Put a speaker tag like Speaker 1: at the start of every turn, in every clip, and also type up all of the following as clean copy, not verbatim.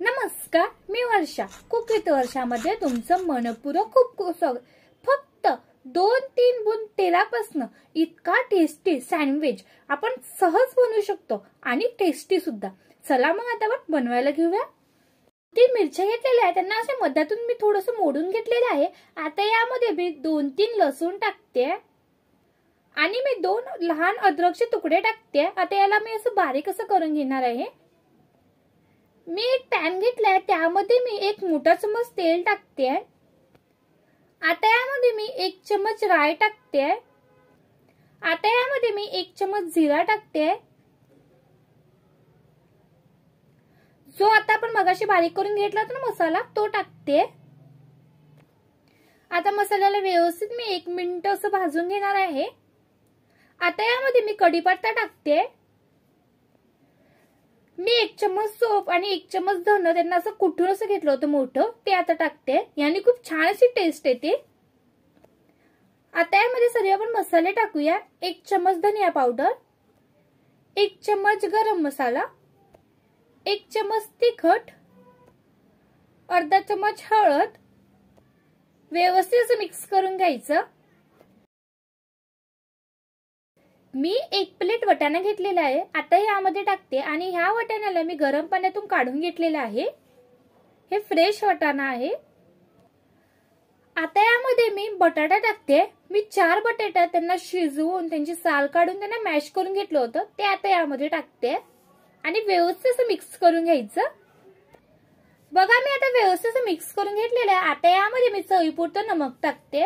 Speaker 1: नमस्कार, मी वर्षा. Cook with वर्षामध्ये तुमचं मनपूर्वक खूप स्वागत. फक्त 2-3 बुंद तेलापासून इतका टेस्टी सँडविच आपण सहज बनवू शकतो आणि टेस्टी सुद्धा. चला मग आता आपण बनवायला घेऊया. 3 मिरच्या घेतलेल्या आहेत, त्यांना अशा मध्यातून मी थोडंसं मोडून घेतलेलं आहे. आता यामध्ये मी 2-3 लसूण टाकते आणि मी 2 लहान अद्रकचे तुकडे टाकते. आता याला मी असं बारीक असं करून घेणार आहे. मी एक पॅन घेतलाय, त्यामध्ये मी 1 मोठा चमच तेल टाकते. आता यामध्ये मी 1 चमच राई टाकते. आता यामध्ये मी 1 चमच जीरा टाकते. जो आता आपण मगाशी बारीक करून घेतला होता ना मसाला, तो टाकते. आता मसाल्याला व्यवस्थित मी 1 मिनिट असं भाजून घेणार आहे. आता यामध्ये मी कढीपत्ता टाकते. मी 1 चमच सोप आणि 1 चमच धन त्यांना असं कुठून असं घेतलं होतं मोठं, ते आता टाकते. याने खूप छान अशी टेस्ट येते. आता यामध्ये सर्व आपण मसाले टाकूया. 1 चमच धनिया पावडर, 1 चमच गरम मसाला, 1 चमच तिखट, अर्धा चमच हळद. व्यवस्थित असं मिक्स करून घ्यायचं. मी 1 प्लेट वाटाणा घेतलेला आहे, आता यामध्ये टाकते आणि ह्या वाटाण्याला मी गरम पाण्यातून काढून घेतलेला आहे. हे फ्रेश वाटाणा आहे. आता यामध्ये मी बटाटा टाकते. मी 4 बटाटा त्यांना शिजवून त्यांची साल काढून त्यांना मॅश करून घेतलं होतं, ते आता यामध्ये टाकते आणि व्यवस्थित असं मिक्स करून घ्यायचं. बघा, मी आता व्यवस्थित असं मिक्स करून घेतलेलं आहे. आता यामध्ये मी चवीपुरतं नमक टाकते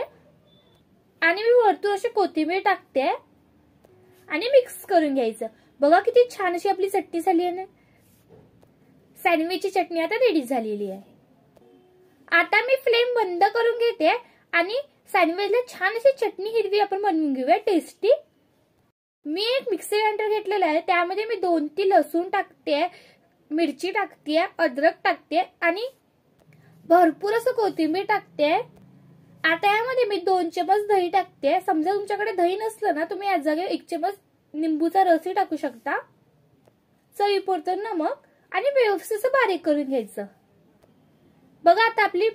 Speaker 1: आणि मी वरतून अशी कोथिंबीर टाकते आणि मिक्स करून घ्यायचं. बघा किती छान अशी आपली चटणी झाली आहे ना. सँडविचची चटणी आता रेडी झालेली आहे. आता मी फ्लेम बंद करून घेते आणि सँडविचला छान अशी चटणी हिरवी आपण बनवून घेऊया टेस्टी. मी एक मिक्सर ग्राइंडर घेतलेला आहे, त्यामध्ये मी 2-3 लसूण टाकते, मिरची टाकते, अद्रक टाकते आणि भरपूर असं कोथिंबीर टाकते. आता यामध्ये मी 2 चमच दही टाकते. समजा तुमच्याकडे दही नसलं ना, तुम्ही या जागेवर 1 चमच लिंबूचा रसही टाकू शकता. चवीपुरतं नमक आणि व्यवस्थित बारीक करून घ्यायचं. बघा, आता आपली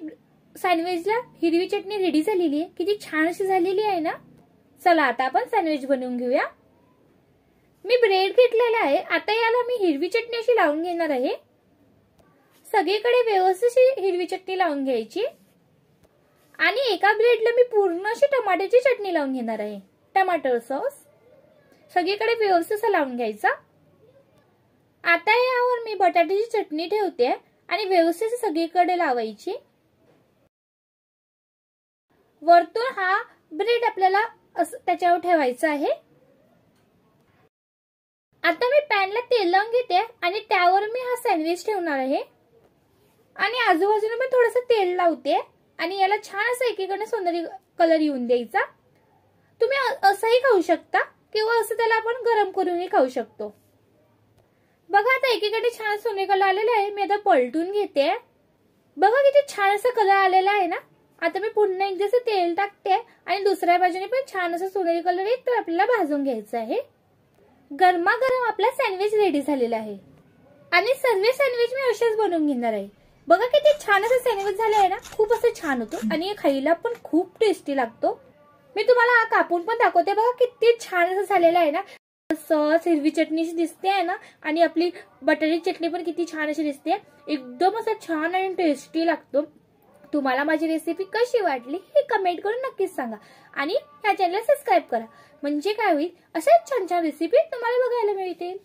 Speaker 1: सँडविचला हिरवी चटणी रेडी झालेली आहे. किती छान अशी झालेली आहे ना. चला आता आपण सँडविच बनवून घेऊया. मी ब्रेड घेतलेला आहे. आता याला मी हिरवी चटणी अशी लावून घेणार आहे. सगळीकडे व्यवस्थित हिरवी चटणी लावून घ्यायची आणि एका ब्रेडला मी पूर्ण अशी टमाट्याची चटणी लावून घेणार आहे. टमाटर सॉस सगळीकडे व्यवस्थित लावून घ्यायचा. आता यावर मी बटाट्याची चटणी ठेवते आणि व्यवस्थित सगळीकडे लावायची. वरतून हा ब्रेड आपल्याला त्याच्यावर ठेवायचा आहे. आता मी पॅनला तेल लावून घेते आणि त्यावर मी हा सँडविच ठेवणार आहे आणि आजूबाजूला मी थोडंसं तेल लावते आणि याला छान असं एकीकडे सोनेरी कलर येऊन द्यायचा. तुम्ही असंही खाऊ शकता किंवा असं त्याला आपण गरम करूनही खाऊ शकतो. बघा, आता एकीकडे छान सोनेरी कलर आलेला आहे. मी आता पलटून घेते. बघा किती छान असा कलर आलेला आहे ना. आता मी पुन्हा एकदा असं तेल टाकते आणि दुसऱ्या बाजूने पण छान असं सोनेरी कलर येत, तर आपल्याला भाजून घ्यायचं आहे. गरमागरम आपला सँडविच रेडी झालेला आहे आणि सर्व सँडविच मी असेच बनवून घेणार आहे. बघा किती छान असं सँडविच झालं आहे ना. खूप असं छान होतं आणि खायला पण खूप टेस्टी लागतो. मी तुम्हाला कापून पण दाखवते. बघा किती छान असं झालेलं आहे ना. सॉस हिरवी चटणी दिसते आहे ना आणि आपली बटाट्याची चटणी पण किती छान अशी दिसते. एकदम असं छान आणि टेस्टी लागतो. तुम्हाला माझी रेसिपी कशी वाटली हे कमेंट करून नक्कीच सांगा आणि ह्या चॅनलला सबस्क्राईब करा. म्हणजे काय होईल, अशाच छान छान रेसिपी तुम्हाला बघायला मिळतील.